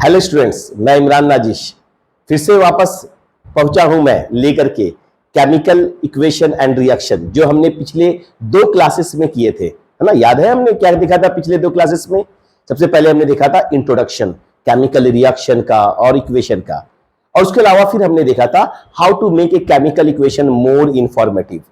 Hello students, मैं इमरान नाजिश फिर से वापस पहुंचा हूं मैं लेकर के केमिकल इक्वेशन एंड रिएक्शन जो हमने पिछले 2 क्लासेस में किए थे, है ना। याद है हमने क्या देखा था पिछले 2 क्लासेस में? सबसे पहले हमने देखा था इंट्रोडक्शन केमिकल रिएक्शन का और इक्वेशन का, और उसके अलावा फिर हमने देखा था how to make a chemical equation more informative.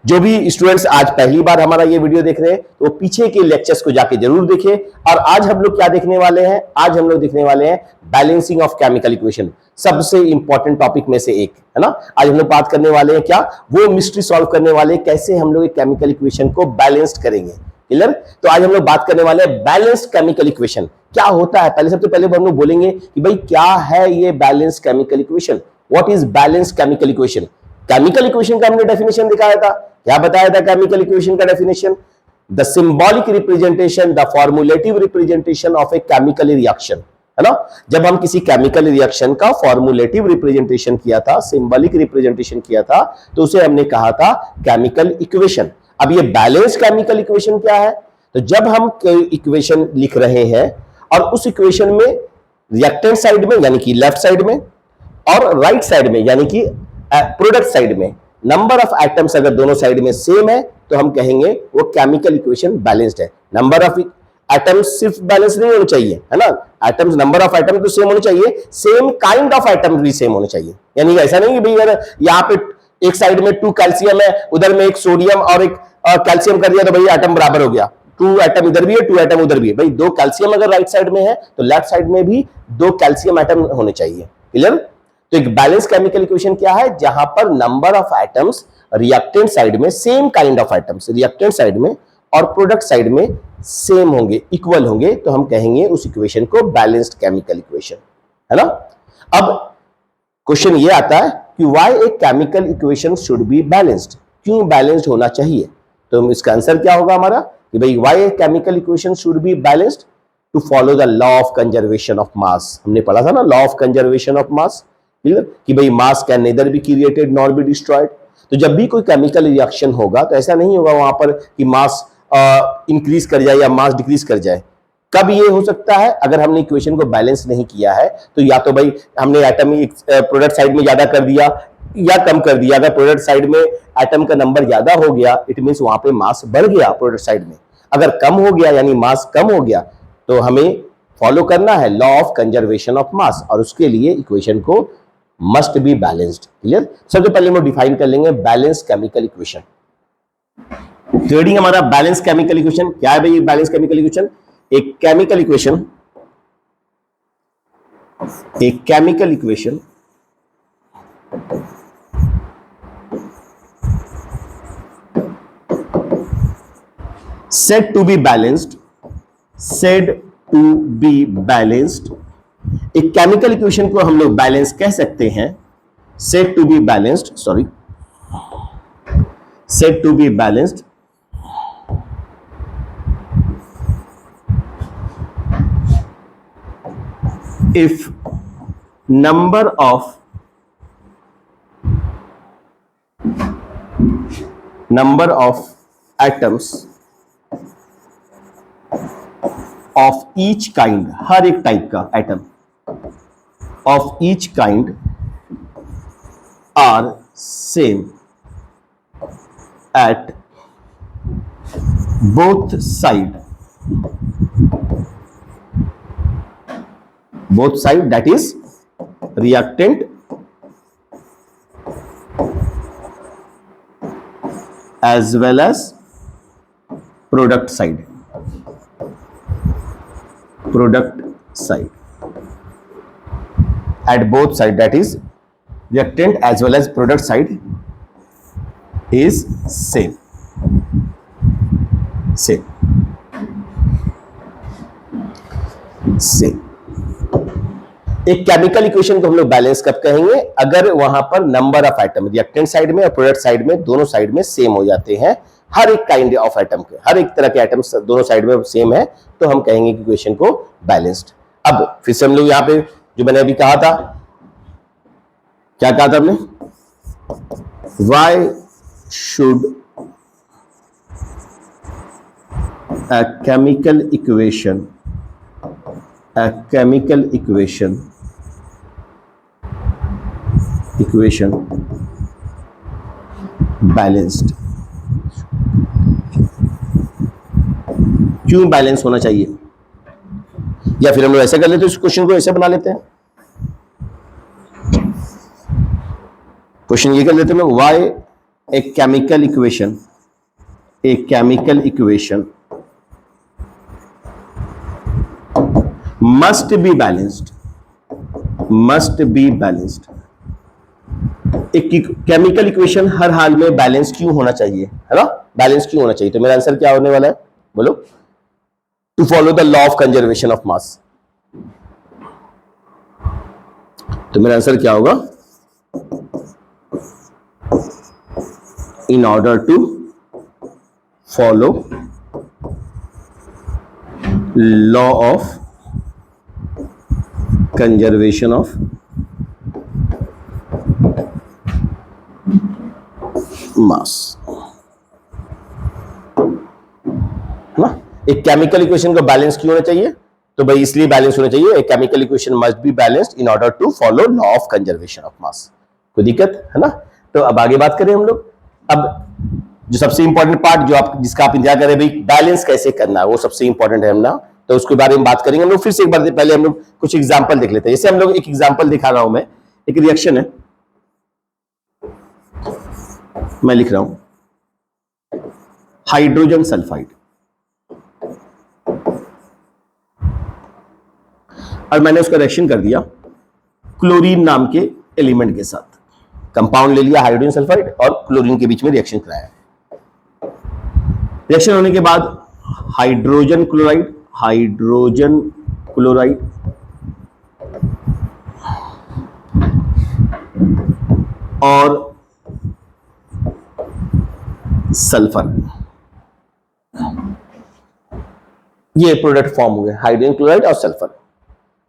जो भी स्टूडेंट्स आज पहली बार हमारा ये वीडियो देख रहे हैं तो वो पीछे के लेक्चर्स को जाके जरूर देखें। और आज हम लोग क्या देखने वाले हैं? आज हम लोग देखने वाले हैं बैलेंसिंग ऑफ केमिकल इक्वेशन, सबसे इंपॉर्टेंट टॉपिक में से एक, है ना। आज हम लोग बात करने वाले हैं क्या, वो मिस्ट्री सॉल्व करने वाले हैं कैसे हम लोग केमिकल इक्वेशन को बैलेंस्ड करेंगे। क्लियर? तो आज हम लोग बात करने वाले हैं बैलेंस्ड केमिकल इक्वेशन क्या होता है। पहले सबसे पहले हम लोग बोलेंगे कि भाई क्या है ये balanced chemical equation, what is balanced chemical equation. Chemical equation का हमने डेफिनेशन दिखाया था, क्या बताया था केमिकल इक्वेशन का definition? The symbolic representation, the formulative representation of a chemical reaction, है ना। जब हम किसी केमिकल रिएक्शन का फॉर्मुलेटिव रिप्रेजेंटेशन किया था, सिंबॉलिक रिप्रेजेंटेशन किया था, तो उसे हमने कहा था केमिकल इक्वेशन। अब ये बैलेंस केमिकल इक्वेशन क्या है? तो जब हम इक्वेशन लिख रहे हैं और उस इक्वेशन में रिएक्टेंट साइड में यानी कि लेफ्ट साइड में और राइट साइड में यानी कि प्रोडक्ट साइड में नंबर ऑफ एटम्स अगर दोनों साइड में सेम है तो हम कहेंगे वो केमिकल इक्वेशन बैलेंस्ड है। नंबर ऑफ एटम्स सिर्फ बैलेंस नहीं होने चाहिए, है ना। एटम्स, नंबर ऑफ एटम्स तो सेम होने चाहिए, सेम काइंड ऑफ एटम्स भी सेम होने चाहिए। यानी ऐसा नहीं कि भाई अगर यहाँ पे एक साइड में 2 कैल्शियम है, उधर में एक सोडियम और एक कैल्शियम कर दिया तो भाई एटम बराबर हो गया। 2 एटम इधर भी है, 2 एटम उधर भी है। भाई 2 कैल्शियम अगर राइट साइड में है तो लेफ्ट साइड में भी 2 कैल्शियम एटम होने चाहिए। क्लियर? तो एक बैलेंस केमिकल इक्वेशन क्या है? जहां पर number of atoms reactant side में same kind of atoms reactant side में और प्रोडक्ट साइड में सेम होंगे, इक्वल होंगे, तो हम कहेंगे उस इक्वेशन को बैलेंस्ड केमिकल इक्वेशन, है ना। अब क्वेश्चन ये आता है कि why a chemical equation should be balanced, क्यों बैलेंस्ड होना चाहिए? तो इसका आंसर क्या होगा हमारा कि भाई why a chemical equation should be balanced to follow the law of conservation of mass. हमने पढ़ा था ना law of conservation of mass, कि भाई mass can neither be created nor be destroyed. तो जब भी कोई केमिकल रिएक्शन होगा तो ऐसा नहीं होगा वहां पर कि मास इंक्रीज कर जाए या मास डिक्रीज कर जाए। कब ये हो सकता है? अगर हमने इक्वेशन को बैलेंस नहीं किया है तो या तो भाई हमने एटम प्रोडक्ट साइड में ज्यादा कर दिया या कम कर दिया। अगर प्रोडक्ट साइड में एटम का नंबर ज्यादा हो गया इट मींस वहां पे मास बढ़ गया प्रोडक्ट साइड में। अगर कम हो गया यानी मास कम हो गया तो हमें फॉलो करना है लॉ ऑफ कंजर्वेशन ऑफ मास, और उसके लिए इक्वेशन को मस्ट बी बैलेंस्ड। क्लियर? सबसे पहले हम डिफाइन कर लेंगे बैलेंस केमिकल इक्वेशन। ट्रेडिंग हमारा बैलेंस केमिकल इक्वेशन क्या है भाई? बैलेंस केमिकल इक्वेशन एक chemical equation said to be balanced एक केमिकल इक्वेशन को हम लोग बैलेंस कह सकते हैं, said to be balanced if number of atoms of each kind, हर एक टाइप का atom of each kind are same at both side that is reactant as well as product side at both side that is reactant as well as product side is same। एक chemical equation को हम लोग balance कब कहेंगे? अगर वहां पर number of atom reactant side में और प्रोडक्ट साइड में दोनों साइड में सेम हो जाते हैं। हर एक काइंड ऑफ एटम के, हर एक तरह के एटम्स दोनों साइड में सेम है तो हम कहेंगे कि इक्वेशन को बैलेंस्ड। अब फिर से हम लोग यहां पे जो मैंने अभी कहा था, क्या कहा था हमने? Why should a chemical equation a chemical equation balanced, क्यों बैलेंस होना चाहिए? या फिर हम लोग ऐसे कर लेते हैं, इस क्वेश्चन को ऐसे बना लेते हैं, क्वेश्चन ये कर लेते हैं, why a chemical equation must be balanced. एक केमिकल इक्वेशन हर हाल में बैलेंस क्यों होना चाहिए, है ना? बैलेंस क्यों होना चाहिए? तो मेरा आंसर क्या होने वाला है, बोलो? To follow the law of conservation of mass. तो मेरा आंसर क्या होगा? In order to follow law of conservation of mass, है ना? एक केमिकल इक्वेशन का बैलेंस क्यों होना चाहिए? तो भाई इसलिए बैलेंस होना चाहिए, एक chemical equation must be balanced in order to follow law of conservation of mass. कोई दिक्कत है ना? तो अब आगे बात करें हम लोग. अब जो सबसे इंपॉर्टेंट पार्ट जो आप जिसका आप इंतजार करें, भाई बैलेंस कैसे करना है, वो सबसे इंपॉर्टेंट है हम ना. तो उसके बारे में बात करेंगे हम लोग. फिर से एक बार पहले हम लोग कुछ एग्जांपल देख लेते हैं. जैसे हम लोग एक एग्जांपल दिखा रहा हूं मैं, एक रिएक्शन है, मैं लिख रहा हूं हाइड्रोजन सल्फाइड, और मैंने उसका रिएक्शन कर दिया क्लोरीन नाम के एलिमेंट के साथ. कंपाउंड ले लिया हाइड्रोजन सल्फाइड और क्लोरीन के बीच में रिएक्शन कराया. रिएक्शन होने के बाद हाइड्रोजन क्लोराइड और सल्फर, ये प्रोडक्ट फॉर्म हुए, हाइड्रोजन क्लोराइड और सल्फर.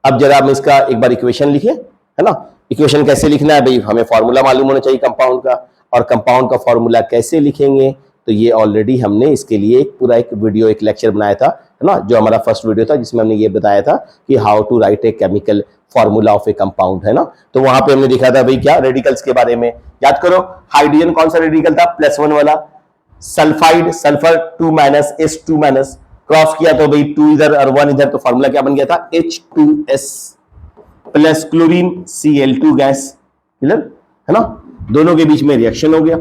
अब जरा हम इसका एक बार इक्वेशन लिखें, है ना? इक्वेशन कैसे लिखना है भाई? हमें फॉर्मूला मालूम होना चाहिए कंपाउंड का, और कंपाउंड का फॉर्मूला कैसे लिखेंगे? तो ये ऑलरेडी हमने इसके लिए एक पूरा एक वीडियो, एक लेक्चर बनाया था, है ना? जो हमारा फर्स्ट वीडियो था, जिसमें हमने ये बताया था कि how to write a chemical formula of a compound, है ना? तो वहां पे हमने दिखा था भाई क्या, रेडिकल्स के बारे में. याद करो, हाइड्रोजन कौन सा रेडिकल था? +1 वाला. सल्फाइड, सल्फर 2 - S2- क्रॉस किया तो भाई 2 इधर और 1 इधर, तो फॉर्मूला क्या बन गया था? H2S plus chlorine Cl2 gas. Clear है ना? दोनों के बीच में रिएक्शन हो गया.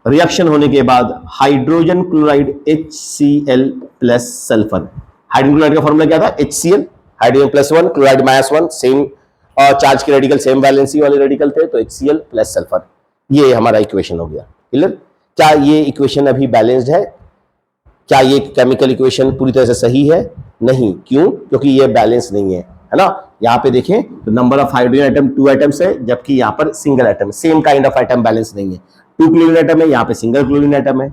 रिएक्शन होने के बाद hydrogen chloride HCl plus sulphur. Hydrogen chloride का फॉर्मूला क्या था? HCl, hydrogen +1 chloride -1, same charge के रेडिकल, सेम वैलेंसी वाले रेडिकल थे, तो HCl प्लस सल्फर. ये हमारा इक्वेशन हो गया. क्लियर? क्या ये इक्वेशन अभी बैलेंस्ड है? क्या ये केमिकल इक्वेशन पूरी तरह से सही है? नहीं. क्यों? क्योंकि ये बैलेंस नहीं है ना? यहाँ पे देखें तो number of hydrogen atom 2 atoms है, जबकि यहाँ पर single atom, same kind of atom balance नहीं है. 2 क्लोरीन एटम है, यहाँ पे सिंगल क्लोरीन एटम है,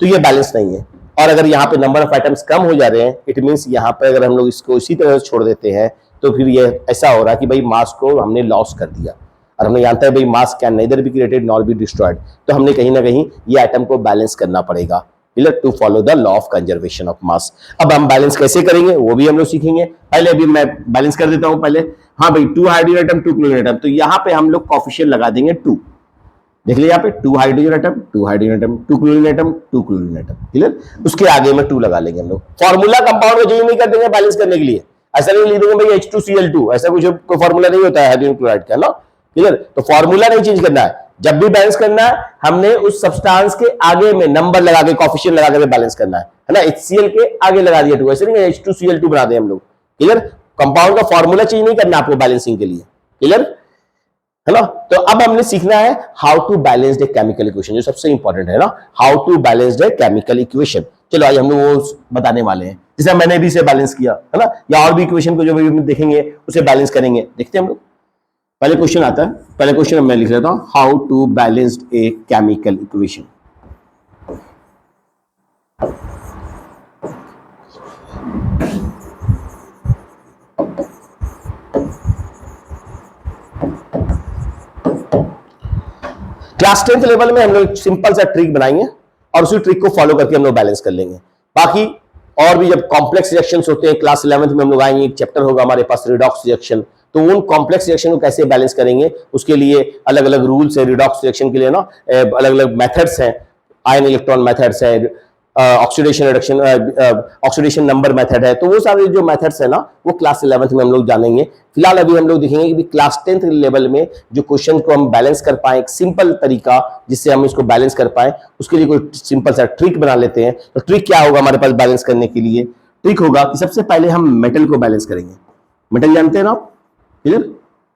तो ये बैलेंस नहीं है. और अगर यहाँ पे नंबर ऑफ एटम्स कम हो जा रहे हैं, इट मीन्स यहाँ पे अगर हम लोग इसको इसी तरह छोड़ देते हैं, तो फिर ये ऐसा हो रहा है कि भाई मास को हमने लॉस कर दिया. और हमने जानता है भाई mass can neither be created nor be destroyed. तो हमने कहीं ना कहीं ये एटम को बैलेंस करना पड़ेगा, to follow the law of conservation of mass. अब हम बैलेंस कैसे करेंगे वो भी हम लोग सीखेंगे. पहले अभी मैं बैलेंस कर देता हूं पहले. हाँ भाई, 2 हाइड्रोजन एटम 2 क्लोरीन एटम, तो यहाँ पे हम लोग कोएफिशिएंट लगा देंगे 2. देख लिया यहाँ पे 2 hydrogen atom 2 hydrogen atom 2 chlorine atom 2 chlorine atom. Clear? उसके आगे में 2 लगा लेंगे हम लोग. फॉर्मूला कंपाउंड में चेंज नहीं कर देंगे बैलेंस करने के लिए. ऐसा नहीं लिख देंगे भाई H2Cl2, ऐसा कुछ कोई फॉर्मूला नहीं होता है हाइड्रोजन क्लोराइड का ना. क्लियर? तो फॉर्मूला नहीं चेंज करना है. जब भी बैलेंस करना है, हमने उस सब्सटेंस के आगे में नंबर लगा के, कोएफिशिएंट लगा के बैलेंस करना है ना? HCl के आगे लगा दिया 2, ऐसे नहीं H2Cl2 बना दे हम लोग. क्लियर? कंपाउंड का फॉर्मूला चेंज नहीं करना आपको बैलेंसिंग के लिए. क्लियर है ना? तो अब हमने सीखना है how to balance the chemical equation, जो सबसे इंपॉर्टेंट है ना, how to balance the chemical equation. चलो आज हम लोग वो बताने वाले हैं, जैसे मैंने भी इसे बैलेंस किया है ना, या और भी इक्वेशन को जो भी देखेंगे उसे बैलेंस करेंगे. देखते हैं हम लोग. पहले क्वेश्चन आता है, पहले क्वेश्चन मैं लिख लेता हूं, how to balance a chemical equation. Class 10th level में हम लोग सिंपल सा ट्रिक बनाएंगे और उसी ट्रिक को फॉलो करके हम लोग बैलेंस कर लेंगे. बाकी और भी जब कॉम्प्लेक्स रिएक्शंस होते हैं, क्लास 11th में हम लोग आएंगे, एक चैप्टर होगा हमारे पास रिडॉक्स रिएक्शन, तो उन कॉम्प्लेक्स रिएक्शन को कैसे बैलेंस करेंगे, उसके लिए अलग अलग रूल्स है रिडॉक्स रिएक्शन के लिए ना, अलग अलग मेथड्स हैं, आयन इलेक्ट्रॉन मेथड्स है, oxidation reduction, oxidation number method है, तो वो सारे जो मेथड्स है ना वो क्लास 11th में हम लोग जानेंगे। फिलहाल अभी हम लोग देखेंगे कि क्लास 10th लेवल में जो क्वेश्चन को हम बैलेंस कर पाए, एक सिंपल तरीका जिससे हम इसको बैलेंस कर पाए, उसके लिए कोई सिंपल सा ट्रिक बना लेते हैं। तो ट्रिक क्या होगा हमारे पास बैलेंस करने के लिए? ट्रिक होगा कि सबसे पहले हम मेटल को बैलेंस करेंगे। मेटल जानते हैं ना आप, क्लियर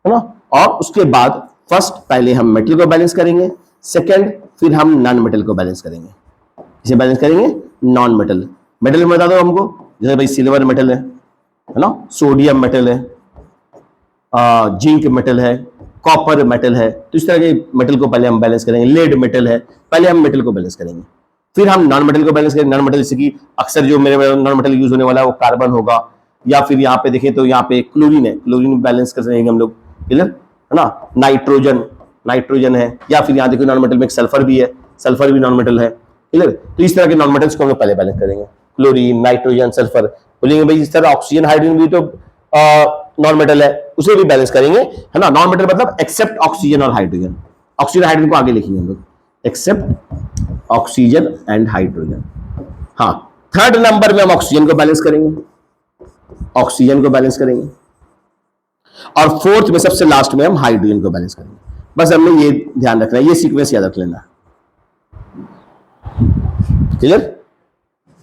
है ना? और उसके बाद फर्स्ट पहले हम मेटल को बैलेंस करेंगे, सेकंड फिर हम नॉन मेटल को बैलेंस करेंगे। इसे बैलेंस करेंगे नॉन मेटल। मेटल में बता दो हमको, जैसे भाई सिल्वर मेटल है ना, सोडियम मेटल है, जिंक मेटल है, कॉपर मेटल है, तो इस तरह के मेटल को पहले हम बैलेंस करेंगे। लेड मेटल है, पहले हम मेटल को बैलेंस करेंगे, फिर हम नॉन मेटल को बैलेंस करेंगे। नॉन मेटल जैसे कि अक्सर जो मेरे नॉन मेटल यूज होने वाला है वो कार्बन होगा, या फिर यहाँ पे देखें तो यहाँ पे क्लोरीन है, क्लोरीन बैलेंस कर सकेंगे हम लोग, क्लियर है ना। नाइट्रोजन है, या फिर यहाँ देखो नॉन मेटल में एक सल्फर भी नॉन मेटल है, क्लियर। तो इस तरह के नॉन मेटल्स को हम लोग पहले बैलेंस करेंगे, क्लोरीन, नाइट्रोजन, सल्फर। बोलेंगे भाई इस तरह ऑक्सीजन हाइड्रोजन भी तो नॉन मेटल है, उसे भी बैलेंस करेंगे, है ना। नॉन मेटल मतलब एक्सेप्ट ऑक्सीजन और हाइड्रोजन। ऑक्सीजन हाइड्रोजन को आगे लिखेंगे हम लोग, एक्सेप्ट ऑक्सीजन एंड हाइड्रोजन। हाँ, थर्ड नंबर में हम ऑक्सीजन को बैलेंस करेंगे, और फोर्थ में सबसे लास्ट में हम हाइड्रोजन को बैलेंस करेंगे। बस हमने ये ध्यान रखना है, ये सीक्वेंस याद रख लेना, clear.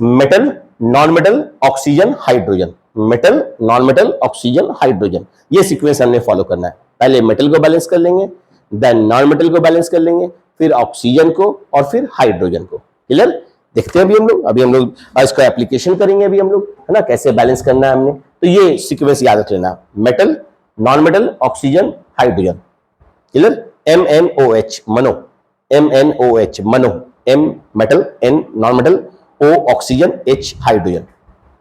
Metal, non metal, oxygen, hydrogen, metal, non metal, oxygen, hydrogen, ये सीक्वेंस हमने फॉलो करना है। पहले मेटल को बैलेंस कर लेंगे, देन नॉन मेटल को बैलेंस कर लेंगे, फिर ऑक्सीजन को और फिर हाइड्रोजन को, क्लियर। देखते हैं अभी हम लोग इसका एप्लीकेशन करेंगे अभी हम लोग, है ना, कैसे बैलेंस करना है हमने। तो ये सीक्वेंस याद रख लेना, metal, non metal, oxygen, hydrogen, clear. MnOH मनो, MnOH मनो, M metal, N non metal, O oxygen, H hydrogen,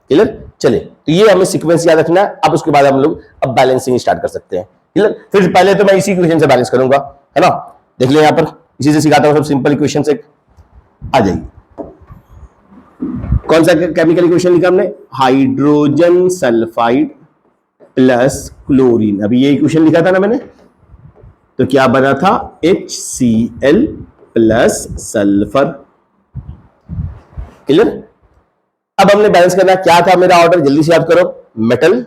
clear. चले, तो ये हमें सीक्वेंस याद रखना है। अब उसके बाद हम लोग अब बैलेंसिंग स्टार्ट कर सकते हैं, क्लियर। फिर पहले तो मैं इसी इक्वेशन से बैलेंस करूंगा, है ना। देख ले, यहां पर इसी से सिखाता हूं, सब सिंपल इक्वेशन से आ जाइए। कौन सा केमिकल इक्वेशन लिखा हमने? Hydrogen sulphide plus chlorine. अभी ये इक्वेशन लिखा था ना मैंने, तो क्या बना था? HCl plus sulphur, clear. अब हमने बैलेंस करना, क्या था मेरा ऑर्डर, जल्दी से याद करो। Metal,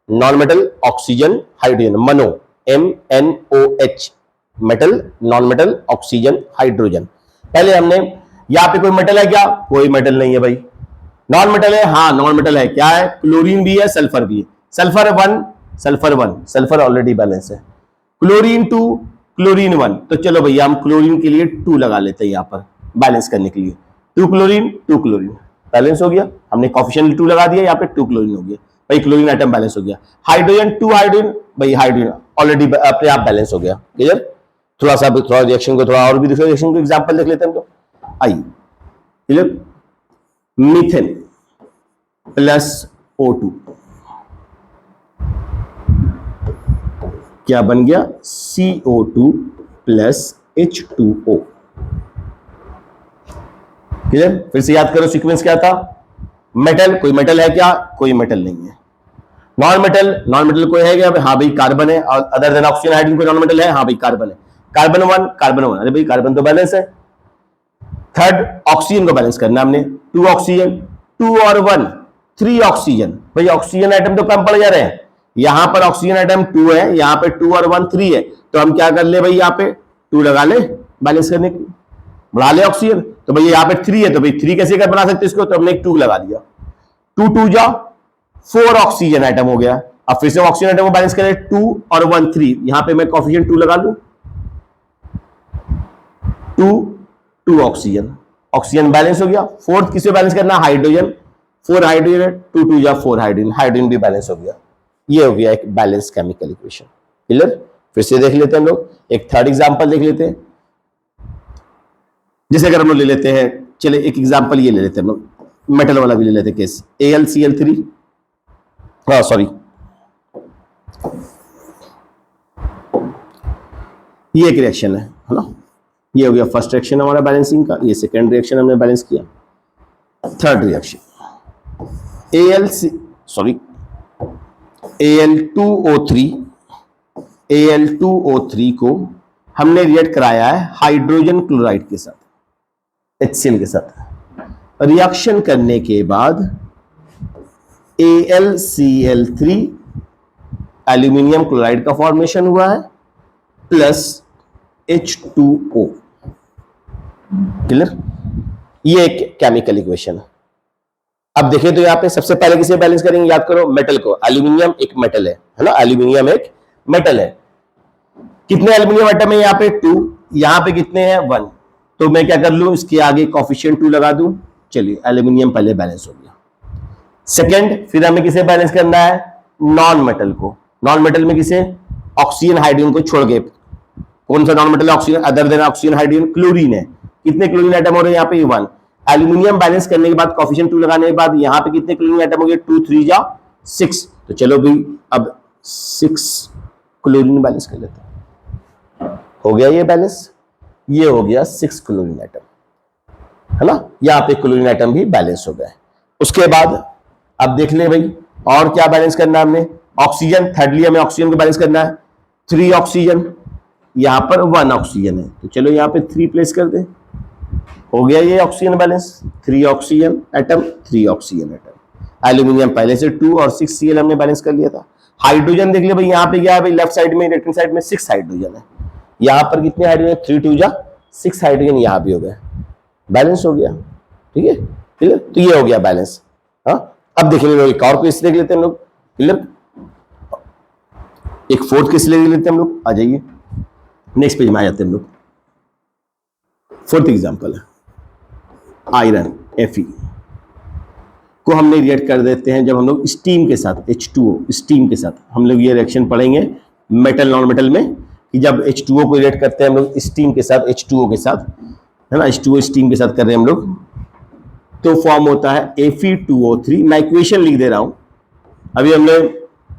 non metal, oxygen, hydrogen, मनो, MnOH, metal, non metal, oxygen, hydrogen. पहले हमने, यहां पे कोई मेटल है क्या? कोई मेटल नहीं है भाई। नॉन मेटल है, हाँ नॉन मेटल है, क्या है? क्लोरीन भी है, सल्फर भी है। सल्फर ऑलरेडी बैलेंस है। क्लोरीन 2, क्लोरीन 1, तो चलो भैया हम क्लोरीन के लिए 2 लगा लेते हैं यहां पर बैलेंस करने के लिए। 2 क्लोरीन बैलेंस हो गया, हमने कोफिशिएंट 2 लगा दिया, यहाँ पे 2 क्लोरीन हो गया भाई, क्लोरीन आइटम बैलेंस हो गया। हाइड्रोजन 2 हाइड्रोजन, भाई हाइड्रोजन ऑलरेडी अपने आप बैलेंस हो गया, क्लियर। थोड़ा रिएक्शन को, थोड़ा और भी दूसरे रिएक्शन को एग्जांपल देख लेते हैं हम तो, आइए, क्लियर। मीथेन प्लस O2, क्या बन गया? CO2 plus H2O, clear. फिर से याद करो सीक्वेंस क्या था। मेटल, कोई मेटल है क्या? कोई मेटल नहीं है। नॉन मेटल कोई है क्या? हाँ भाई कार्बन है, और अदर देन ऑक्सीजन हाइड्रोजन कोई नॉन मेटल है? हाँ भाई कार्बन है। कार्बन 1, अरे भाई कार्बन तो बैलेंस है। थर्ड ऑक्सीजन को बैलेंस करना हमने, 2 ऑक्सीजन, 2 और 1 3 ऑक्सीजन, भाई ऑक्सीजन आइटम तो कम पड़ जा रहे हैं। यहां पर ऑक्सीजन आइटम 2 है, यहां पे 2 और 1 3 है, तो हम क्या कर ले भाई, यहाँ पे 2 लगा ले बैलेंस करने के लिए, बढ़ा ले ऑक्सीजन। तो भाई यहाँ पे 3 है, तो भाई 3 कैसे कर बना सकते इसको, तो हमने 2 लगा दिया। 2 2 जा 4 ऑक्सीजन आइटम हो गया। अब फिर से ऑक्सीजन आइटम को बैलेंस करें, 2 और 1 3, यहां पे मैं कोफिशिएंट 2 लगा लूं, 2 ऑक्सीजन बैलेंस हो गया। फोर्थ किसे बैलेंस करना? हाइड्रोजन, 4 हाइड्रोजन, 2 2 जा 4 हाइड्रोजन भी बैलेंस हो गया। ये हो गया एक बैलेंस केमिकल इक्वेशन, क्लियर। फिर से देख लेते हैं हम लोग, एक थर्ड एग्जांपल देख लेते हैं। जैसे अगर हम लोग ले लेते हैं, चले एक एग्जांपल ये ले लेते हैं हम लोग, मेटल वाला भी ले लेते हैं केस, AlCl3, हाँ सॉरी, ये एक रिएक्शन है ना। ये हो गया फर्स्ट रिएक्शन हमारा बैलेंसिंग का, ये सेकंड रिएक्शन हमने बैलेंस किया। Third reaction, ALC sorry Al2O3 Al2O3 को हमने रिएक्ट कराया है हाइड्रोजन क्लोराइड के साथ, HCl के साथ। रिएक्शन करने के बाद AlCl3 एल्यूमिनियम क्लोराइड का फॉर्मेशन हुआ है प्लस H2O। क्लियर? ये एक केमिकल इक्वेशन है। अब देखें तो यहां पे सबसे पहले किसे बैलेंस करेंगे, याद करो मेटल को। एल्यूमिनियम एक मेटल है ना, एल्यूमिनियम एक मेटल है। कितने एल्यूमिनियम एटम है यहाँ पे? 2। यहाँ पे कितने हैं? 1। तो मैं क्या कर लूं, इसके आगे कोफिशिएंट 2 लगा दूं। चलिए एल्यूमिनियम पहले बैलेंस हो गया। सेकंड, फिर हमें किसे बैलेंस करना है? नॉन मेटल को। नॉन मेटल में किसे? ऑक्सीजन हाइड्रोजन को छोड़ के। कौन सा नॉन मेटल है? Oxygen, other than oxygen hydrogen chlorine है। कितने क्लोरीन एटम हो रहे हैं यहाँ पे? 1। एल्यूमिनियम बैलेंस करने के बाद कोफिशिएंट 2 लगाने के बाद यहाँ पे कितने क्लोरीन एटम हो गए? 2 3 जा 6। तो चलो भाई अब 6 क्लोरीन बैलेंस कर लेते हैं। हो गया ये बैलेंस। ये हो गया 6 क्लोरीन एटम, है ना। यहाँ पे क्लोरीन एटम भी बैलेंस हो गए। उसके बाद अब देख ले भाई और क्या बैलेंस करना है हमने? ऑक्सीजन। थर्डली हमें ऑक्सीजन को बैलेंस करना है। 3 ऑक्सीजन, यहां पर 1 ऑक्सीजन है, तो चलो यहां पे 3 प्लेस कर दे। हो गया ये oxygen balance. 3 oxygen atom, 3 oxygen atom. Aluminium पहले से 2 और 6 Cl हमने बैलेंस कर लिया था। हाइड्रोजन देख ले भाई, यहाँ पे क्या है भाई? लेफ्ट साइड में, राइट साइड में 6 हाइड्रोजन है। यहाँ पर कितने हाइड्रोजन? 3 2 जा 6 हाइड्रोजन यहाँ भी हो गया, बैलेंस हो गया। ठीक है, क्लियर? तो ये हो गया बैलेंस। हाँ, अब देख लेंगे एक और केस देख लेते हैं हम लोग। क्लियर? एक फोर्थ केस ले लेते हैं हम लोग। आ जाइए नेक्स्ट पेज में आ जाते हैं हम लोग। फोर्थ एग्जांपल है आयरन Fe को हमने रिएक्ट कर देते हैं जब हम लोग स्टीम के साथ H2O, स्टीम के साथ हम लोग ये रिएक्शन पढ़ेंगे मेटल नॉन मेटल में, कि जब H2O को रिएक्ट करते हैं हम लोग स्टीम के साथ, H2O के साथ, है ना, H2O स्टीम के साथ कर रहे हैं हम लोग, तो फॉर्म होता है Fe2O3। मैं इक्वेशन लिख दे रहा हूं। अभी हमने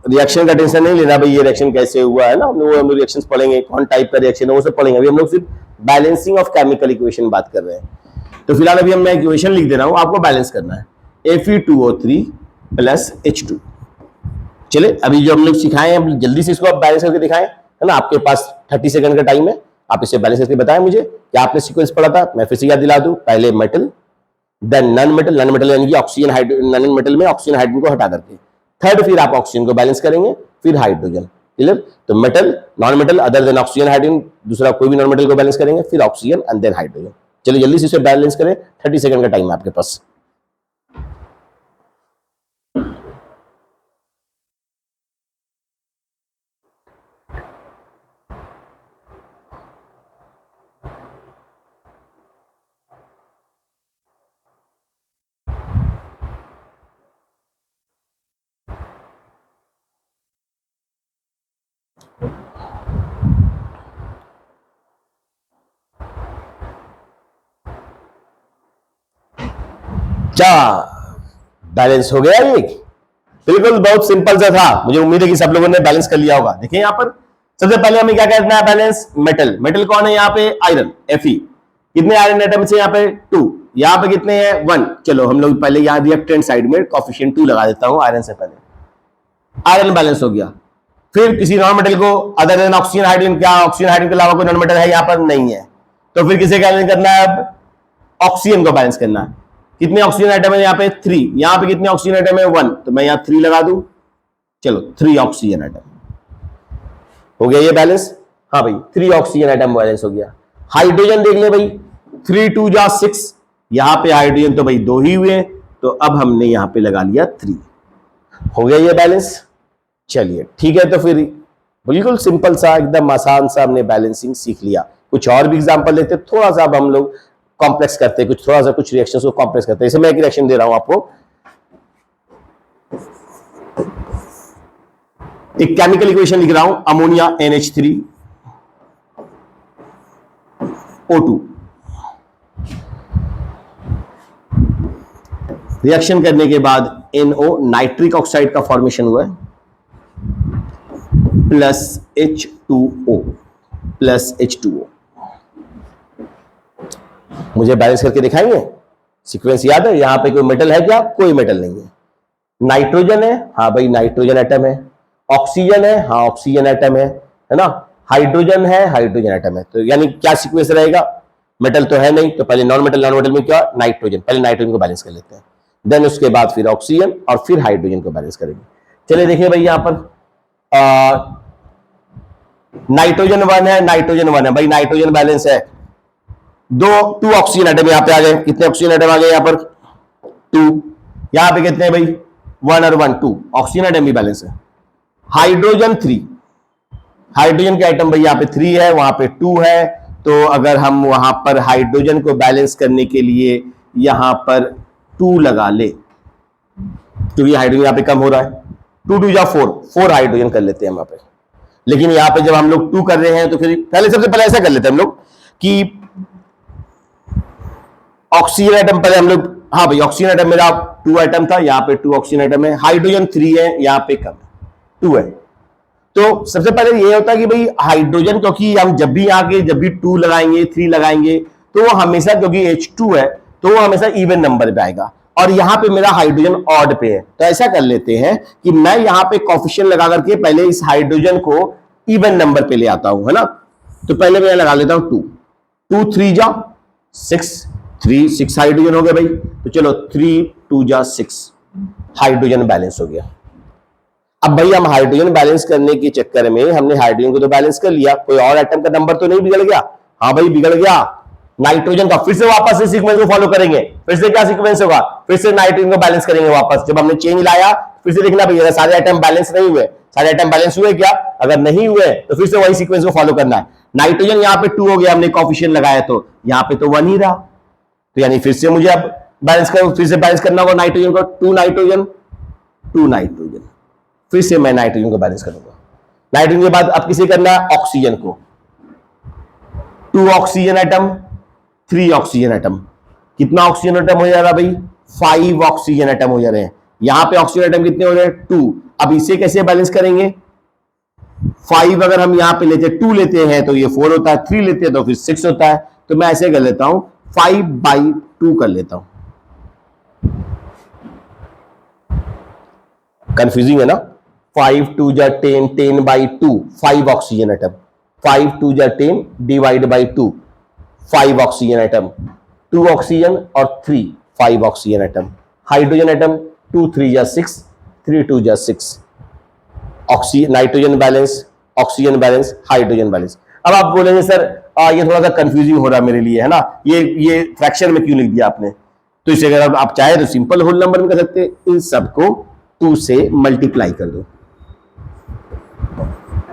रिएक्शन का टेंशन नहीं लेना भाई, ये रिएक्शन कैसे हुआ है ना, हम लोग रिएक्शंस पढ़ेंगे, कौन टाइप का रिएक्शन है वो सब पढ़ेंगे। अभी हम लोग सिर्फ बैलेंसिंग ऑफ केमिकल इक्वेशन बात कर रहे हैं। तो फिलहाल अभी मैं इक्वेशन लिख दे रहा हूं, आपको बैलेंस करना है। Fe2O3 plus H2। चले अभी जो हम लोग सिखाए हैं जल्दी से इसको आप बैलेंस करके दिखाएं, है ना। आपके पास 30 सेकंड का टाइम है, आप इसे बैलेंस करके बताएं मुझे क्या आपने सीक्वेंस पढ़ा था। मैं फिर से याद दिला दूं, पहले metal, then non metal. Non metal यानी कि ऑक्सीजन हाइड्रोजन, नॉन मेटल में ऑक्सीजन हाइड्रोजन को हटा करके। थर्ड फिर आप ऑक्सीजन को बैलेंस करेंगे, फिर हाइड्रोजन। क्लियर? तो metal, non metal, other than oxygen hydrogen, दूसरा कोई भी नॉन मेटल को बैलेंस करेंगे, फिर ऑक्सीजन एंड देन हाइड्रोजन। चलिए जल्दी से इसे बैलेंस करें, 30 सेकंड का टाइम है आपके पास। क्या बैलेंस हो गया? ये बिल्कुल बहुत सिंपल सा था, मुझे उम्मीद है कि सब लोगों ने बैलेंस कर लिया होगा। देखिए यहां पर सबसे पहले हमें क्या करना है? Balance metal. मेटल कौन है यहाँ पे? Iron Fe। कितने आयरन एटम्स है यहाँ पे? 2। यहाँ पे कितने हैं? 1। चलो हम लोग पहले यहाँ रिएक्टेंट साइड में कोफिशिएंट 2 लगा देता हूं आयरन से पहले। आयरन बैलेंस हो गया। फिर किसी नॉन मेटल को अदर देन ऑक्सीजन हाइड्रोजन, क्या ऑक्सीजन हाइड्रोजन के अलावा कोई नॉन मेटल है यहाँ पर? नहीं है। तो फिर किसे बैलेंस करना है? अब ऑक्सीजन को बैलेंस करना है। कितने ऑक्सीजन आइटम है यहाँ पे? 3। यहाँ पे कितने ऑक्सीजन आइटम है? 1। तो मैं यहाँ 3 लगा दूं। चलो 3 ऑक्सीजन आइटम हो गया ये बैलेंस। हाँ भाई 3 ऑक्सीजन आइटम बैलेंस हो गया। हाइड्रोजन देख ले भाई, 3 2 जा 6। यहाँ पे हाइड्रोजन तो भाई 2 ही हुए, तो अब हमने यहाँ पे लगा लिया 3। हो गया ये बैलेंस। चलिए ठीक है, तो फिर बिल्कुल सिंपल सा एकदम आसान सा हमने बैलेंसिंग सीख लिया। कुछ और भी एग्जांपल लेते, थोड़ा सा अब हम लोग कॉम्प्लेक्स करते हैं, कुछ थोड़ा सा कुछ रिएक्शंस को कॉम्प्लेक्स करते हैं। जैसे मैं एक रिएक्शन दे रहा हूं आपको, एक केमिकल इक्वेशन लिख रहा हूं, अमोनिया NH3 O2। रिएक्शन करने के बाद NO नाइट्रिक ऑक्साइड का फॉर्मेशन हुआ है, प्लस H2O प्लस H2O। मुझे बैलेंस करके दिखाएंगे? सीक्वेंस याद है? यहां पे कोई मेटल है क्या? कोई मेटल नहीं है। नाइट्रोजन है, हाँ भाई नाइट्रोजन एटम है। ऑक्सीजन है, हाँ ऑक्सीजन एटम है ना। हाइड्रोजन है, हाइड्रोजन एटम है। तो यानी क्या सीक्वेंस रहेगा, मेटल तो है नहीं तो पहले नॉन मेटल, नॉन मेटल में क्या नाइट्रोजन, पहले नाइट्रोजन को बैलेंस कर लेते हैं, देन उसके बाद फिर ऑक्सीजन और फिर हाइड्रोजन को बैलेंस करेंगे। चलिए देखिए भाई यहां पर नाइट्रोजन 1 है, नाइट्रोजन 1 है भाई, नाइट्रोजन बैलेंस है। टू ऑक्सीजन एटम यहां पे आ गए, कितने ऑक्सीजन एटम आ गए यहां पर 2, यहां पे कितने भाई 1 और 1 2, ऑक्सीजन एटम भी बैलेंस है। हाइड्रोजन 3, हाइड्रोजन के आइटम भाई यहाँ पे 3 है, वहां पे 2 है, तो अगर हम वहां पर हाइड्रोजन को बैलेंस करने के लिए यहां पर 2 लगा ले, क्योंकि हाइड्रोजन यहां पे कम हो रहा है, 2 2 जा 4 हाइड्रोजन कर लेते हैं वहां पे। लेकिन यहां पे जब हम लोग 2 कर रहे हैं तो फिर पहले सबसे पहले ऐसा कर लेते हैं हम लोग कि ऑक्सीजन एटम पहले हम लोग, हाँ भाई ऑक्सीजन एटम मेरा 2 एटम था, यहाँ पे 2 ऑक्सीजन एटम है, हाइड्रोजन 3 है, यहाँ पे कम 2 है। तो सबसे पहले ये होता है कि भाई हाइड्रोजन, क्योंकि हम जब भी यहाँ के जब भी 2 लगाएंगे 3 लगाएंगे तो वो हमेशा, क्योंकि H2 है तो वो हमेशा इवन नंबर पे आएगा, और यहाँ पे मेरा हाइड्रोजन ऑड पे है। तो ऐसा कर लेते हैं कि मैं यहाँ पे कोफिशिएंट लगा करके पहले इस हाइड्रोजन को इवन नंबर पे ले आता हूं, है ना। तो पहले मैं लगा लेता हूं 2 2 3 जा 6 हाइड्रोजन हो गए भाई। तो चलो 3 2 जा 6 हाइड्रोजन बैलेंस हो गया। अब भाई हम हाइड्रोजन बैलेंस करने के चक्कर में हमने हाइड्रोजन को तो बैलेंस कर लिया, कोई और एटम का नंबर तो नहीं बिगड़ गया। हाँ भाई बिगड़ गया नाइट्रोजन का। फिर से वापस से सीक्वेंस को फॉलो करेंगे, फिर से क्या सीक्वेंस होगा, फिर से नाइट्रोजन को बैलेंस करेंगे वापस। जब हमने चेंज लाया फिर से देखना भैया सारे आइटम बैलेंस नहीं हुए, सारे आइटम बैलेंस हुए क्या, अगर नहीं हुए तो फिर से वही सीक्वेंस को फॉलो करना है। नाइट्रोजन यहाँ पे 2 हो गया, हमने कोफिशिएंट लगाया तो यहाँ पे तो 1 ही रहा, तो यानी फिर से मुझे अब बैलेंस कर, फिर से बैलेंस करना होगा नाइट्रोजन को, 2 नाइट्रोजन 2 नाइट्रोजन, फिर से मैं नाइट्रोजन को बैलेंस करूंगा। नाइट्रोजन के बाद अब किसे करना है, ऑक्सीजन को, 2 ऑक्सीजन एटम 3 ऑक्सीजन एटम, कितना ऑक्सीजन एटम हो जा रहा भाई 5 ऑक्सीजन एटम हो जा रहे हैं। यहां पे ऑक्सीजन एटम कितने हो रहे हैं 2। अब इसे कैसे बैलेंस करेंगे, 5 अगर हम यहां पे लेते 2 लेते हैं तो ये 4 होता है, 3 लेते हैं तो फिर 6 होता है। तो मैं ऐसे कर लेता हूं 5/2 कर लेता हूं। कंफ्यूजिंग है ना, 5 2 जा 10 10/2 5 ऑक्सीजन एटम, 5 2 जा 10 divide by 2 5 oxygen atom, 2 oxygen और 3 5 ऑक्सीजन एटम। हाइड्रोजन एटम 2 3 जा 6 3 2 जा 6, oxygen nitrogen balance, oxygen balance, hydrogen balance. अब आप बोलेंगे सर ये थोड़ा सा कंफ्यूजिंग हो रहा है मेरे लिए, है ना, ये फ्रैक्शन में क्यों लिख दिया आपने। तो इसे अगर आप चाहे तो सिंपल होल नंबर में कर सकते हैं, इन सबको 2 से मल्टीप्लाई कर दो,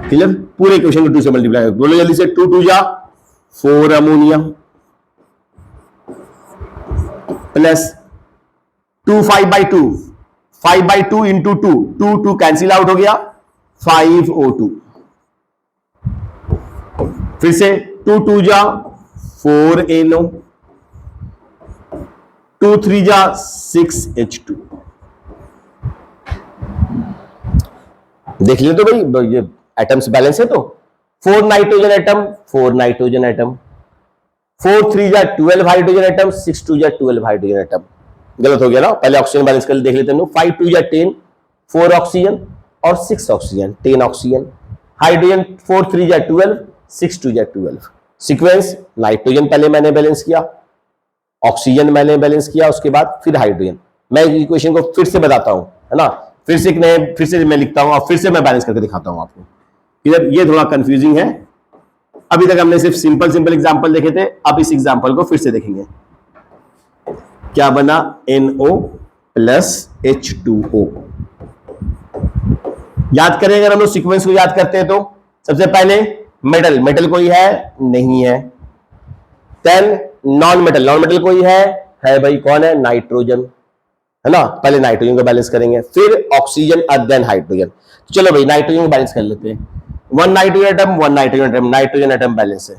क्लियर, पूरे इक्वेशन को 2 से मल्टीप्लाई कर दो। बोलो जल्दी से, 2 2 जा 4 ammonia plus 2 5/2 5/2 into 2 2 2 cancel out हो गया 5O2, फिर से 2 2 जा 4NO, 2 3 जा 6H2। देख ले तो भाई ये एटम्स बैलेंस है, तो 4 नाइट्रोजन एटम 4 नाइट्रोजन एटम, 4 3 जा 12 हाइड्रोजन एटम, 6 2 जा 12 हाइड्रोजन एटम। गलत हो गया ना, पहले ऑक्सीजन बैलेंस कर देख लेते हैं। 5 2 जा 10 4 ऑक्सीजन और 6 ऑक्सीजन 10 ऑक्सीजन। हाइड्रोजन 4 3 जा 12 6 2 जा 12। सीक्वेंस, नाइट्रोजन पहले मैंने बैलेंस किया, ऑक्सीजन मैंने बैलेंस किया, उसके बाद फिर हाइड्रोजन। मैं इक्वेशन को फिर से बताता हूं, है ना, फिर से मैं लिखता हूं और फिर से मैं बैलेंस करके दिखाता हूं आपको। इधर ये थोड़ा कंफ्यूजिंग है, अभी तक हमने सिर्फ सिंपल एग्जांपल देखे थे, अब इस एग्जांपल को फिर से देखेंगे। क्या बना, NO प्लस H2O। याद करें, अगर हम लोग सीक्वेंस को याद करते हैं तो सबसे पहले मेटल कोई है नहीं है, देन नॉन मेटल कोई है भाई, कौन है, नाइट्रोजन, है ना। पहले नाइट्रोजन को बैलेंस करेंगे, फिर ऑक्सीजन और देन हाइड्रोजन। तो चलो भाई नाइट्रोजन को बैलेंस कर लेते हैं। 1 nitrogen atom 1 nitrogen atom, nitrogen atom balance है।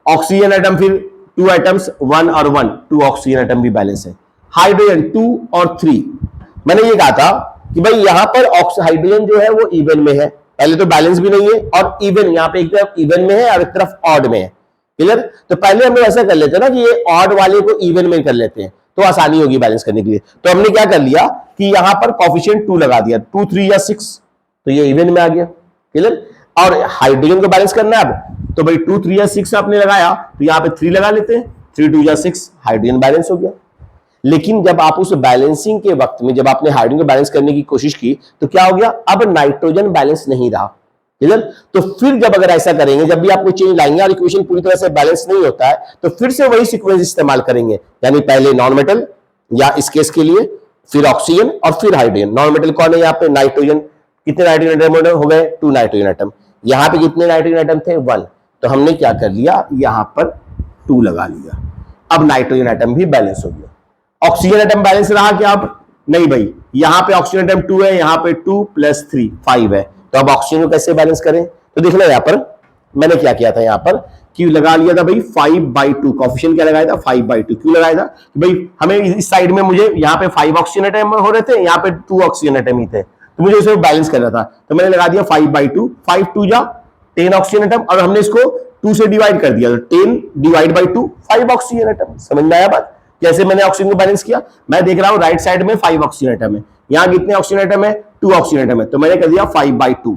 ऑक्सीजन एटम फिर 2 एटम्स 1 और 1 2 ऑक्सीजन एटम भी बैलेंस है। हाइड्रोजन 2 और 3, मैंने ये कहा था कि भाई यहां पर हाइड्रोजन जो है वो इवन में है, पहले तो बैलेंस भी नहीं है और इवन, यहां पे एक तरफ इवन में है और एक तरफ ऑड में है, क्लियर। तो पहले हम लोग ऐसा कर लेते हैं ना कि ये ऑड वाले को इवन में कर लेते हैं, तो आसानी होगी बैलेंस करने के लिए। तो हमने क्या कर लिया कि यहां पर कॉफिशिएंट 2 लगा दिया, 2 3 या 6, तो ये इवन में आ गया। क्लियर? और हाइड्रोजन को बैलेंस करना है अब, तो भाई 2 3 या 6 आपने लगाया, तो यहां पे 3 लगा लेते हैं, 3 2 या 6, हाइड्रोजन बैलेंस हो गया। लेकिन जब आप उस बैलेंसिंग के वक्त में जब आपने हाइड्रोजन को बैलेंस करने की कोशिश की, तो क्या हो गया, अब नाइट्रोजन बैलेंस नहीं रहा। क्लियर? तो फिर जब अगर ऐसा करेंगे, जब भी आपको चेंज लाएंगे और इक्वेशन पूरी तरह से बैलेंस नहीं होता है, तो फिर से वही सीक्वेंस इस्तेमाल करेंगे, यानी पहले नॉन मेटल या इस केस के लिए, फिर ऑक्सीजन और फिर हाइड्रोजन। नॉन मेटल कौन है यहाँ पे, नाइट्रोजन। कितने नाइट्रोजन एटम हो गए, 2 नाइट्रोजन एटम। यहाँ पे कितने नाइट्रोजन एटम थे, 1। तो हमने क्या कर लिया, यहाँ पर 2 लगा लिया। अब नाइट्रोजन एटम भी बैलेंस हो गया। ऑक्सीजन एटम बैलेंस रहा क्या, अब नहीं भाई, यहाँ पे ऑक्सीजन एटम 2 है, यहाँ पे 2 + 3 5 है। तो अब ऑक्सीजन को कैसे बैलेंस करें, तो देख लो यहाँ पर मैंने क्या किया था, यहाँ पर कि लगा लिया था भाई 5/2, कॉफिशिएंट क्या लगाया था, 5/2। क्यों लगाया था, कि भाई हमें इस साइड में मुझे यहाँ पे 5 ऑक्सीजन एटम हो रहे थे, यहाँ पे 2 ऑक्सीजन एटम ही थे, तो मुझे इसे बैलेंस करना था, तो मैंने लगा दिया 5/2, 5 2 जा 10 ऑक्सीजन एटम, और हमने इसको 2 से डिवाइड कर दिया, तो 10 / 2 5 ऑक्सीजन एटम। समझ में आया बात, कैसे मैंने ऑक्सीजन को बैलेंस किया। मैं देख रहा हूं राइट साइड में 5 ऑक्सीजन एटम है, यहां कितने ऑक्सीजन एटम है, 2 ऑक्सीजन एटम है, तो मैंने कर दिया 5/2,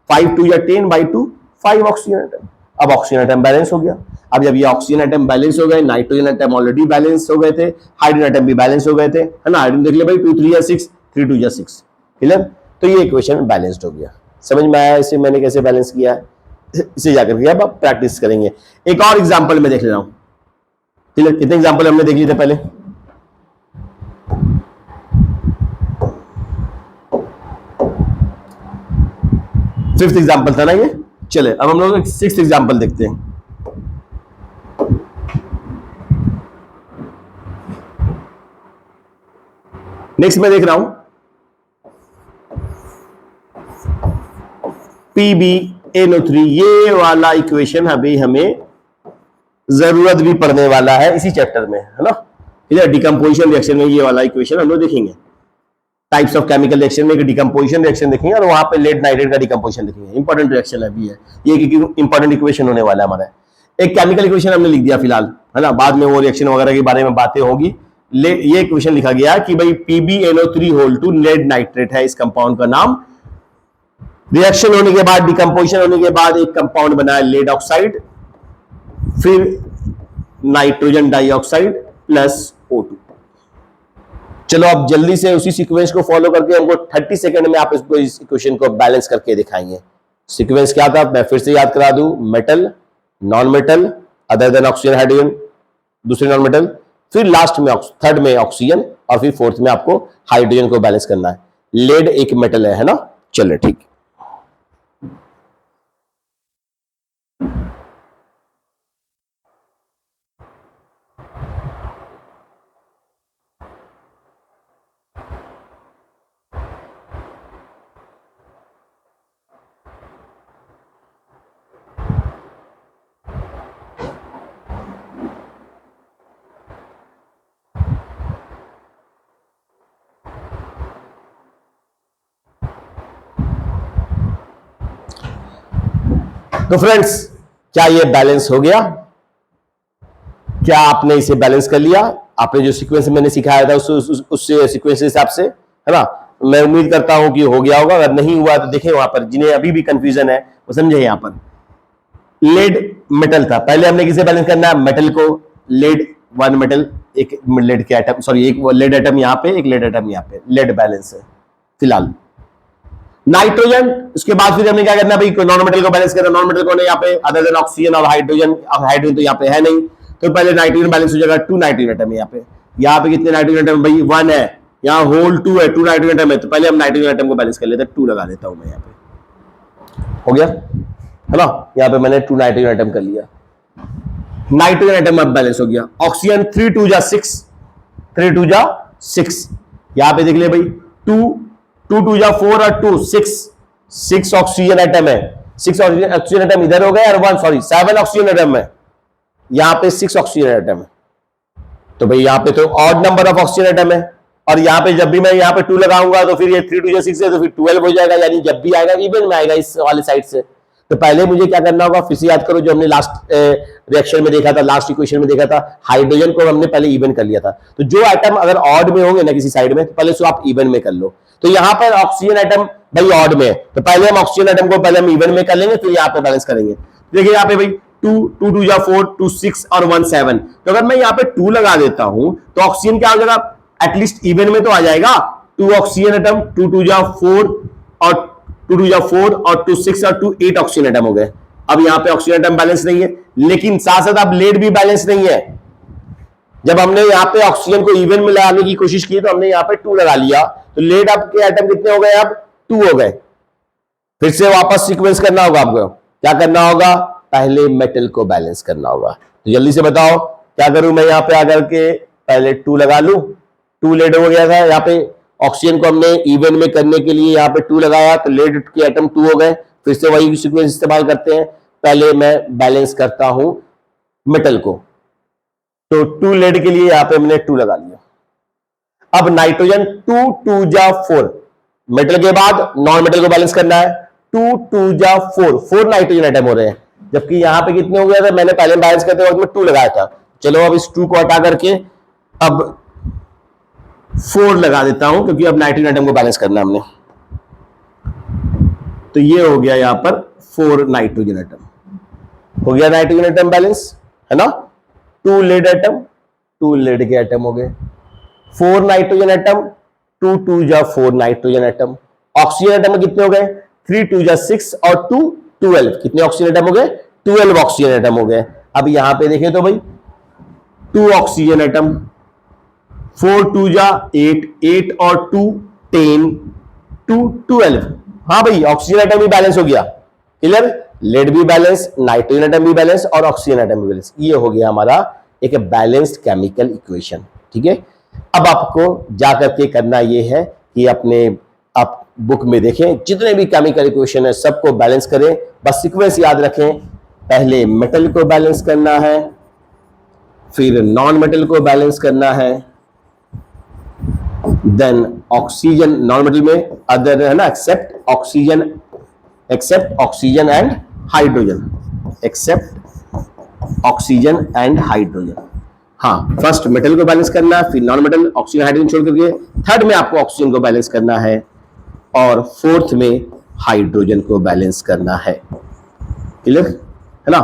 5 2 या 10/2 5 ऑक्सीजन एटम। अब ऑक्सीजन एटम बैलेंस हो गया। अब जब ये ऑक्सीजन एटम बैलेंस हो गए, नाइट्रोजन एटम ऑलरेडी बैलेंस हो गए थे, हाइड्रोजन एटम भी बैलेंस हो गए थे, है ना। हाइड्रोजन देख ले भाई, 2 3 या 6, 3 2 या 6। क्लियर? तो ये इक्वेशन बैलेंस्ड हो गया। समझ में आया इसे मैंने कैसे बैलेंस किया है, इसे जाकर के अब आप प्रैक्टिस करेंगे। एक और एग्जांपल में देख ले रहा हूं। क्लियर? कितने एग्जांपल हमने देख लिए थे पहले, फिफ्थ एग्जांपल था ना ये। चले अब हम लोग सिक्स्थ एग्जांपल देखते हैं। नेक्स्ट मैं देख रहा हूं PbNO3, ये वाला इक्वेशन अभी हमें जरूरत भी पड़ने वाला है इसी चैप्टर में, है ना। इधर डिकम्पोजिशन रिएक्शन में ये वाला इक्वेशन हम लोग देखेंगे। टाइप्स ऑफ केमिकल रिएक्शन में एक डिकम्पोजिशन रिएक्शन देखेंगे और वहां पे लेड नाइट्रेट का डिकम्पोजिशन देखेंगे। इंपॉर्टेंट रिएक्शन अभी है ये, इंपॉर्टेंट इक्वेशन होने वाला है हमारा। एक केमिकल इक्वेशन हमने लिख दिया फिलहाल, है ना, बाद में वो रिएक्शन वगैरह के बारे में बातें होगी। ये इक्वेशन लिखा गया कि भाई PbNO3 लेड नाइट्रेट है इस कंपाउंड का नाम। रिएक्शन होने के बाद, डिकम्पोजिशन होने के बाद एक कंपाउंड बना है लेड ऑक्साइड, फिर नाइट्रोजन डाइऑक्साइड प्लस O2। चलो अब जल्दी से उसी सीक्वेंस को फॉलो करके हमको 30 सेकंड में आप इसको इस इक्वेशन को बैलेंस करके दिखाएंगे। सीक्वेंस क्या था, मैं फिर से याद करा दूं, metal, non metal other than oxygen hydrogen, दूसरे नॉन मेटल, फिर लास्ट में थर्ड में ऑक्सीजन, और फिर फोर्थ में आपको हाइड्रोजन को बैलेंस करना है। लेड एक मेटल है ना। चलो ठीक। तो फ्रेंड्स, क्या ये बैलेंस हो गया? क्या आपने इसे बैलेंस कर लिया? आपने जो सीक्वेंस मैंने सिखाया था उस सीक्वेंस के हिसाब से, है ना। मैं उम्मीद करता हूं कि हो गया होगा। अगर नहीं हुआ तो देखें वहां पर, जिन्हें अभी भी कंफ्यूजन है वो समझे। यहां पर लेड मेटल था, पहले हमने किसे बैलेंस करना है, मेटल को। लेड 1 मेटल, एक लेड के एटम, सॉरी एक लेड एटम यहां पे, एक लेड एटम यहां पे, लेड बैलेंस है फिलहाल। नाइट्रोजन, उसके बाद फिर हमने क्या करना है भाई, नॉन मेटल को बैलेंस करना। नॉन मेटल कौन है यहाँ पे, अदर देन ऑक्सीजन और हाइड्रोजन। अब हाइड्रोजन तो यहाँ पे है नहीं, तो पहले नाइट्रोजन बैलेंस हो जाएगा। 2 नाइट्रोजन एटम है यहाँ पे। यहाँ पे कितने नाइट्रोजन एटम भाई, 1 है, यहाँ होल 2 है, 2 नाइट्रोजन एटम है, तो पहले हम नाइट्रोजन एटम को बैलेंस कर लेते हैं। 2 लगा देता हूं मैं यहाँ पे, हो गया, है ना। यहाँ पे मैंने 2 नाइट्रोजन एटम कर लिया। नाइट्रोजन एटम अब बैलेंस हो गया। ऑक्सीजन 3 2 जा 6, 3 2 जा 6। यहाँ पे देख ले भाई, 2 2 2 जा 4 और 2 6 ऑक्सीजन एटम है। 6 ऑक्सीजन एटम इधर हो गए और 7 ऑक्सीजन एटम है। यहां पे 6 ऑक्सीजन एटम है, तो भाई यहां पे तो odd number of oxygen atom है। और यहां पे जब भी मैं यहां पे 2 लगाऊंगा तो फिर ये 3 2 6 है, तो फिर 12 हो जाएगा, यानी जब भी आएगा इवन में आएगा इस वाले साइड से। तो पहले मुझे क्या करना होगा, फिर से याद करो जो हमने लास्ट रिएक्शन में देखा था, लास्ट इक्वेशन में देखा था, हाइड्रोजन को हमने पहले इवन कर लिया था। तो जो एटम अगर ऑड में होंगे ना किसी साइड में, तो पहले उसको आप इवन में कर लो। तो यहाँ पर ऑक्सीजन एटम भाई ऑड में है, तो पहले हम ऑक्सीजन एटम को पहले हम इवन में कर लेंगे, फिर यहाँ पे बैलेंस करेंगे। देखिए यहाँ पे भाई 2 2 जा 4, 2 6 और 1 7। तो अगर मैं यहाँ पे 2 लगा देता हूं तो ऑक्सीजन क्या हो जाएगा, एटलीस्ट इवन में तो आ जाएगा। 2 ऑक्सीजन एटम, 2 2 जा 4 और 2 2 जा 4 और 2 6 और 2 8 ऑक्सीजन एटम हो गए। अब यहाँ पे ऑक्सीजन एटम बैलेंस नहीं है, लेकिन साथ साथ अब लेड भी बैलेंस नहीं है। जब हमने यहाँ पे ऑक्सीजन को इवन में लगाने की कोशिश की तो हमने यहाँ पे 2 लगा लिया, तो लेड आपके एटम कितने हो गए, अब 2 हो गए। फिर से वापस सीक्वेंस करना होगा आपको। क्या करना होगा, पहले मेटल को बैलेंस करना होगा। तो जल्दी से बताओ क्या करूं मैं, यहाँ पे आकर के पहले 2 लगा लूं, 2 लेड हो गया था। यहाँ पे ऑक्सीजन को हमने इवन में करने के लिए यहाँ पे 2 लगाया, तो लेड के एटम 2 हो गए। फिर से वही सीक्वेंस इस्तेमाल करते हैं, पहले मैं बैलेंस करता हूं मेटल को। तो 2 लेड के लिए यहाँ पे हमने 2 लगा लिया। अब नाइट्रोजन 2 2 जा 4, मेटल के बाद नॉन मेटल को बैलेंस करना है। 2 2 जा 4 नाइट्रोजन एटम हो रहे हैं, जबकि यहां पे कितने हो गया था, मैंने पहले बैलेंस करते वक्त में 2 लगाया था। चलो अब इस 2 को हटा करके अब 4 लगा देता हूं, क्योंकि अब नाइट्रोजन एटम को बैलेंस करना है हमने। तो ये हो गया यहां पर 4 नाइट्रोजन एटम हो गया, नाइट्रोजन एटम बैलेंस है ना। 2 लेड एटम, 2 लेड के एटम हो गए। 4 नाइट्रोजन एटम, 2 2 जा 4 नाइट्रोजन एटम। ऑक्सीजन एटम कितने हो गए, 3 2 जा 6 और 2 12। कितने ऑक्सीजन एटम हो गए, 12 ऑक्सीजन एटम हो गए। अब यहां पे देखें तो भाई 2 ऑक्सीजन एटम, 4 2 जा 8, 8 और 2 10, 2 12। हाँ भाई ऑक्सीजन एटम भी बैलेंस हो गया, क्लियर। लेड भी बैलेंस, नाइट्रोजन एटम भी बैलेंस और ऑक्सीजन एटम भी बैलेंस। ये हो गया हमारा एक बैलेंस्ड केमिकल इक्वेशन, ठीक है। अब आपको जाकर के करना ये है कि अपने आप बुक में देखें, जितने भी केमिकल इक्वेशन है सबको बैलेंस करें। बस सीक्वेंस याद रखें, पहले मेटल को बैलेंस करना है, फिर नॉन मेटल को बैलेंस करना है, देन ऑक्सीजन, नॉन मेटल में अदर है ना, except oxygen and hydrogen, except oxygen and hydrogen. हाँ, फर्स्ट मेटल को बैलेंस करना है, फिर नॉन मेटल, ऑक्सीजन हाइड्रोजन छोड़ करके। थर्ड में आपको ऑक्सीजन को बैलेंस करना है और फोर्थ में हाइड्रोजन को बैलेंस करना है, क्लियर है ना।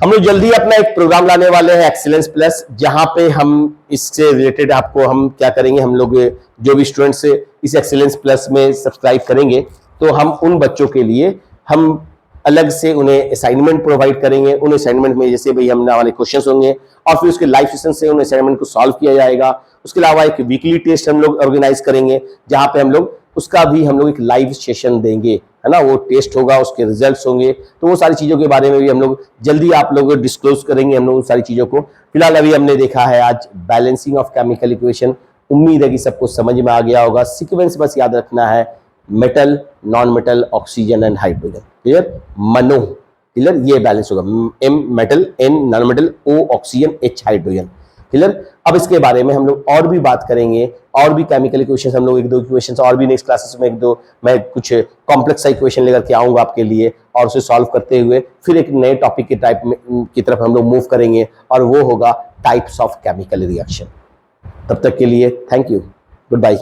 हम लोग जल्दी अपना एक प्रोग्राम लाने वाले हैं एक्सीलेंस प्लस, जहां पे हम इससे रिलेटेड आपको हम क्या करेंगे, हम लोग जो भी स्टूडेंट्स इस एक्सीलेंस प्लस में सब्सक्राइब करेंगे तो हम उन बच्चों के लिए हम अलग से उन्हें असाइनमेंट प्रोवाइड करेंगे। उन असाइनमेंट में जैसे भाई हमने हमारे क्वेश्चंस होंगे और फिर उसके लाइव सेशन से उन असाइनमेंट को सॉल्व किया जाएगा। उसके अलावा एक वीकली टेस्ट हम लोग ऑर्गेनाइज करेंगे, जहां पे हम लोग उसका भी हम लोग एक लाइव सेशन देंगे, है ना। वो टेस्ट होगा, उसके रिजल्ट्स होंगे, तो वो सारी चीजों के बारे में भी हम लोग जल्दी आप लोगों को डिस्क्लोज करेंगे, हम लोग उन सारी चीजों को। फिलहाल अभी हमने देखा है आज बैलेंसिंग ऑफ केमिकल इक्वेशन। उम्मीद है कि सबको समझ में आ गया होगा। सीक्वेंस बस याद रखना है, metal, non metal, oxygen and hydrogen, clear. मनो, क्लियर, ये बैलेंस होगा। M metal, N non metal, O oxygen, H hydrogen, clear. अब इसके बारे में हम लोग और भी बात करेंगे, और भी केमिकल इक्वेशंस हम लोग एक दो इक्वेशंस और भी नेक्स्ट क्लासेस में एक दो मैं कुछ कॉम्प्लेक्स इक्वेशन लेकर के आऊंगा आपके लिए, और उसे सॉल्व करते हुए फिर एक नए टॉपिक के टाइप में की तरफ हम लोग मूव करेंगे, और वो होगा टाइप्स ऑफ केमिकल रिएक्शन। तब तक के लिए थैंक यू, गुड बाय।